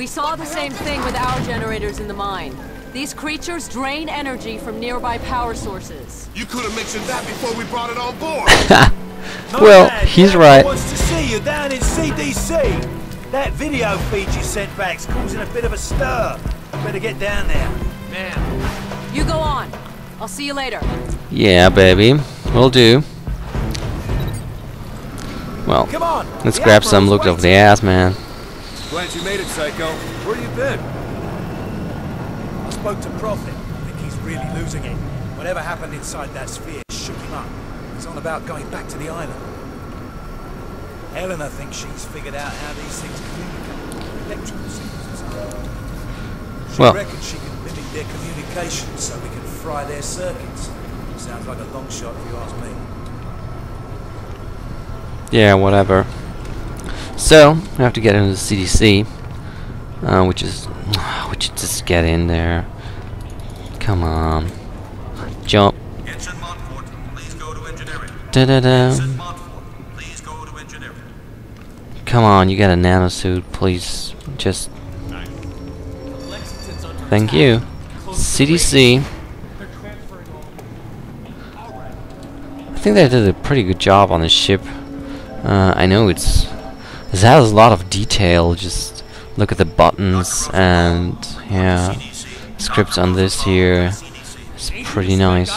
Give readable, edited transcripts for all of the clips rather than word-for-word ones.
We saw the same thing with our generators in the mine. These creatures drain energy from nearby power sources. You could have mentioned that before we brought it on board. Well, he's right. Wants to see you down in CDC. That video feed you sent back's causing a bit of a stir. Better get down there. Man. You go on. I'll see you later. Yeah, baby. Will do. Well, Come on. let's grab some look over the ass, man. Glad you made it, Psycho. Where you been? I spoke to Prophet. I think he's really losing it. Whatever happened inside that sphere shook him up. He's on about going back to the island. Helena thinks she's figured out how these things communicate. Electrical signals or something. She reckons she can mimic their communications so we can fry their circuits. Sounds like a long shot if you ask me. Yeah, whatever. So, I have to get into the CDC. Which is just get in there. Come on. Jump. Ensign Montfort, please go to engineering. Da-da-da. Ensign Montfort, please go to engineering. Come on, you got a nanosuit, please. Just... Thank you. CDC. I think they did a pretty good job on this ship. I know this has a lot of detail. Just look at the buttons and yeah, scripts on this here. It's pretty nice.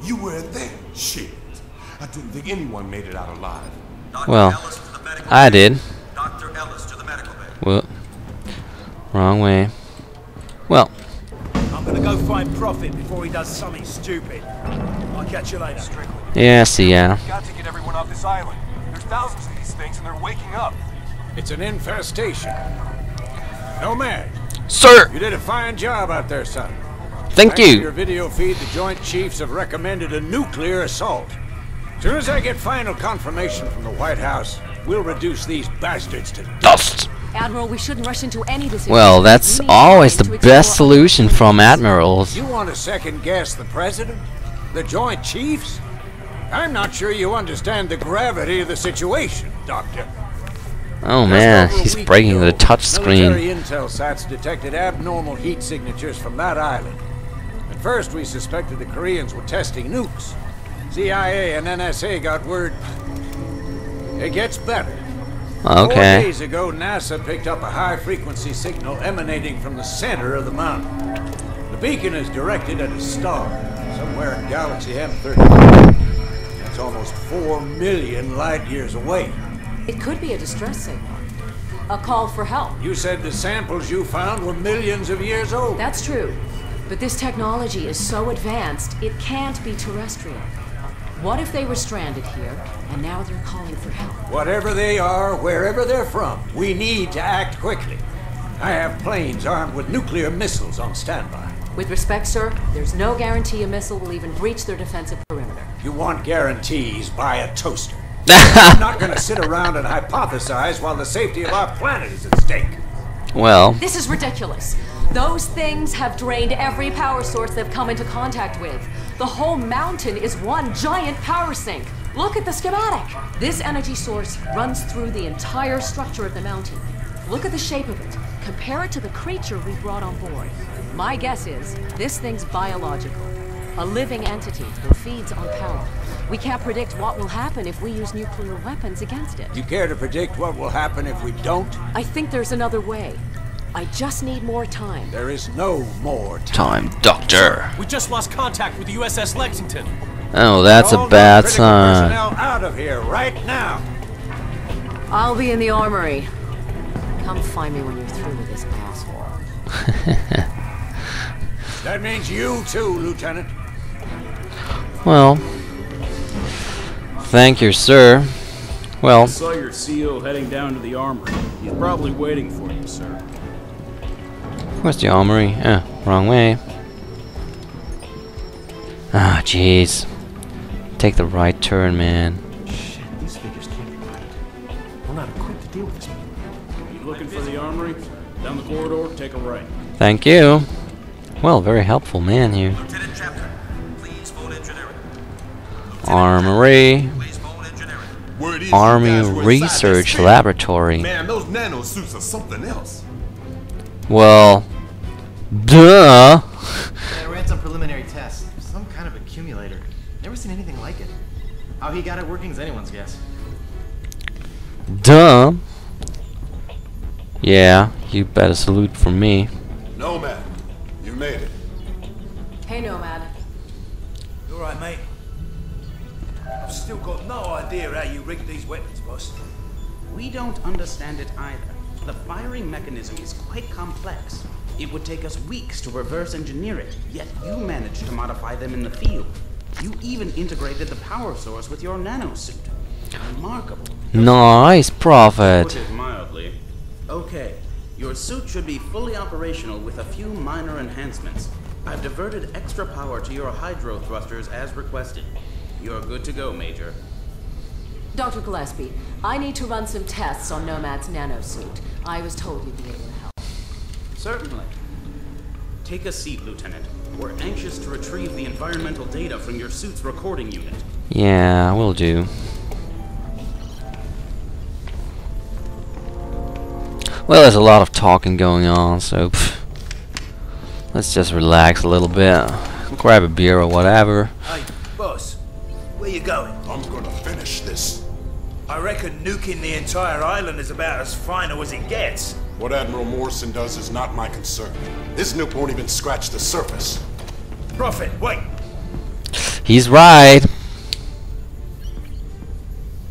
You were there. Shit. I didn't think anyone made it out alive. Well, I did. Dr. Ellis to the medical bay. Well, wrong way. Well, I'm gonna go find Prophet before he does something stupid. I'll catch you later. yeah, see ya. Got to get everyone off this island. There's thousands of these things and they're waking up. It's an infestation. Nomad, Sir! you did a fine job out there, son. Thank Thanks to you! your video feed, the Joint Chiefs have recommended a nuclear assault. As soon as I get final confirmation from the White House, we'll reduce these bastards to Dust! Admiral, we shouldn't rush into any decision. Well, that's We need always time the to best explore solution from admirals. You want to second guess the president? The Joint Chiefs? I'm not sure you understand the gravity of the situation, Doctor. Oh man, Just over a he's week breaking ago, the touch screen. Military intel sites detected abnormal heat signatures from that island. At first, we suspected the Koreans were testing nukes. CIA and NSA got word. It gets better. 4 Okay. days ago, NASA picked up a high-frequency signal emanating from the center of the mountain. The beacon is directed at a star, somewhere in galaxy M32. That's almost 4 million light-years away. It could be a distress signal. A call for help. You said the samples you found were millions of years old. That's true. But this technology is so advanced, it can't be terrestrial. What if they were stranded here, and now they're calling for help? Whatever they are, wherever they're from, we need to act quickly. I have planes armed with nuclear missiles on standby. With respect, sir, there's no guarantee a missile will even breach their defensive perimeter. If you want guarantees, buy a toaster. I'm not going to sit around and hypothesize while the safety of our planet is at stake. Well, This is ridiculous. Those things have drained every power source they've come into contact with. The whole mountain is one giant power sink. Look at the schematic. This energy source runs through the entire structure of the mountain. Look at the shape of it. Compare it to the creature we brought on board. My guess is this thing's biological. A living entity that feeds on power. We can't predict what will happen if we use nuclear weapons against it. You care to predict what will happen if we don't? I think there's another way. I just need more time. There is no more time. time, Doctor. We just lost contact with the USS Lexington. Oh, that's a All bad non-critical sign. personnel out of here right now. I'll be in the armory. Come find me when you're through with this asshole. That means you too, Lieutenant. Well, thank you, sir. Well, I saw your CO heading down to the armory. He's probably waiting for you, sir. where's the armory? Wrong way. Ah, jeez. Take the right turn, man. Shit, these figures can't be right. We're not equipped to deal with this. You looking for the armory? Down the corridor, take a right. Thank you. Well, very helpful man here. Lieutenant Chapter, please phone engineering. Armory. Please phone engineering. Word is you Army guys were inside that Research sphere. Laboratory. Man, those nanosuits are something else. Well, duh. I ran some preliminary tests. Some kind of accumulator. Never seen anything like it. How he got it working is anyone's guess. Duh. Yeah, you better salute from me. Nomad, you made it. Hey, Nomad. You alright, mate? I've still got no idea how you rigged these weapons, boss. We don't understand it either. The firing mechanism is quite complex. It would take us weeks to reverse engineer it, yet you managed to modify them in the field. You even integrated the power source with your nanosuit. Remarkable. Nice, To Prophet. put it mildly. Okay, your suit should be fully operational with a few minor enhancements. I've diverted extra power to your hydro thrusters as requested. You're good to go, Major. Dr. Gillespie, I need to run some tests on Nomad's nanosuit. I was told you'd be able to help. Certainly. Take a seat, Lieutenant. We're anxious to retrieve the environmental data from your suit's recording unit. Yeah, will do. Well, there's a lot of talking going on, so let's just relax a little bit. Grab a beer or whatever. Hey, boss, where you going? I'm gonna finish this. I reckon nuking the entire island is about as final as it gets. What Admiral Morrison does is not my concern. His nuke won't even scratch the surface. Prophet, wait! He's right.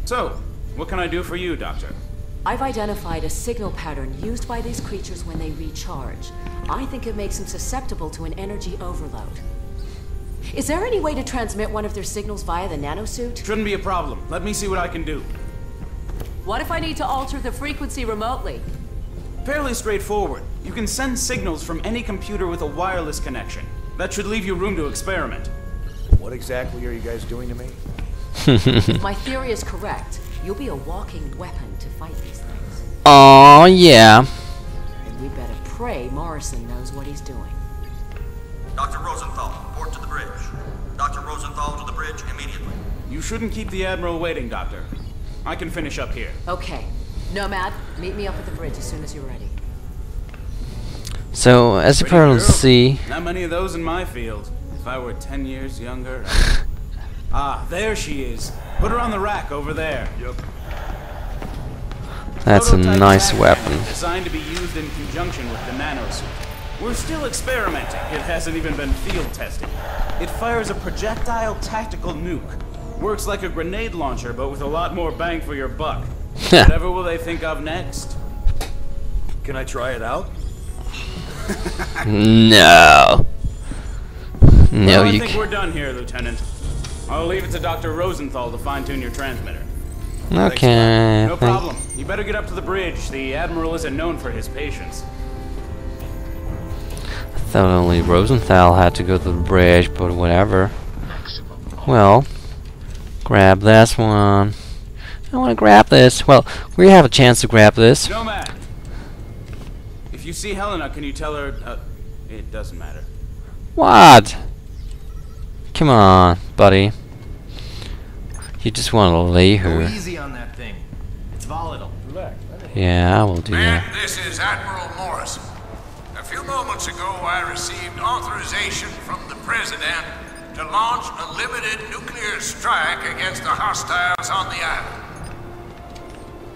So, what can I do for you, Doctor? I've identified a signal pattern used by these creatures when they recharge. I think it makes them susceptible to an energy overload. Is there any way to transmit one of their signals via the nanosuit? Shouldn't be a problem. Let me see what I can do. What if I need to alter the frequency remotely? Fairly straightforward. You can send signals from any computer with a wireless connection. That should leave you room to experiment. What exactly are you guys doing to me? If my theory is correct, you'll be a walking weapon to fight these things. Oh yeah. And we better pray Morrison knows what he's doing. Dr. Rosenthal, report to the bridge. Dr. Rosenthal to the bridge immediately. You shouldn't keep the Admiral waiting, Doctor. I can finish up here. Okay. Nomad, meet me up at the bridge as soon as you're ready. So, as you Pretty probably girl. see, Not many of those in my field. If I were 10 years younger... Ah, there she is. Put her on the rack over there. Yep. that's a nice Prototype weapon. designed to be used in conjunction with the nanosuit. We're still experimenting. It hasn't even been field tested. It fires a projectile tactical nuke. Works like a grenade launcher, but with a lot more bang for your buck. Whatever will they think of next? Can I try it out? No. No, Well, I you think can't. we're done here, Lieutenant. I'll leave it to Dr. Rosenthal to fine-tune your transmitter. Okay. No problem. You better get up to the bridge. The Admiral isn't known for his patience. I thought only Rosenthal had to go to the bridge, but whatever. Well, grab this one. I want to grab this. Well, we have a chance to grab this. Nomad! If you see Helena, can you tell her... it doesn't matter. What? Come on, buddy. You just want to lay Go her. easy on that thing. It's volatile. Yeah, I will do Man, that. this is Admiral Morrison. A few moments ago, I received authorization from the President to launch a limited nuclear strike against the hostiles on the island.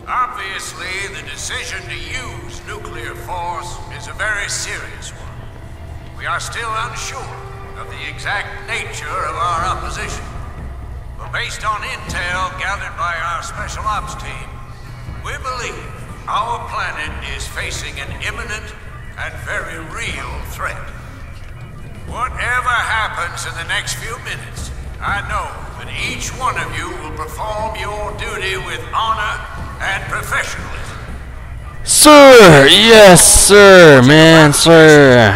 Obviously, the decision to use nuclear force is a very serious one. We are still unsure of the exact nature of our opposition. But based on intel gathered by our special ops team, we believe our planet is facing an imminent and very real threat. Whatever happens in the next few minutes, I know that each one of you will perform your duty with honor and professionalism. Sir! Yes, sir! Man, sir!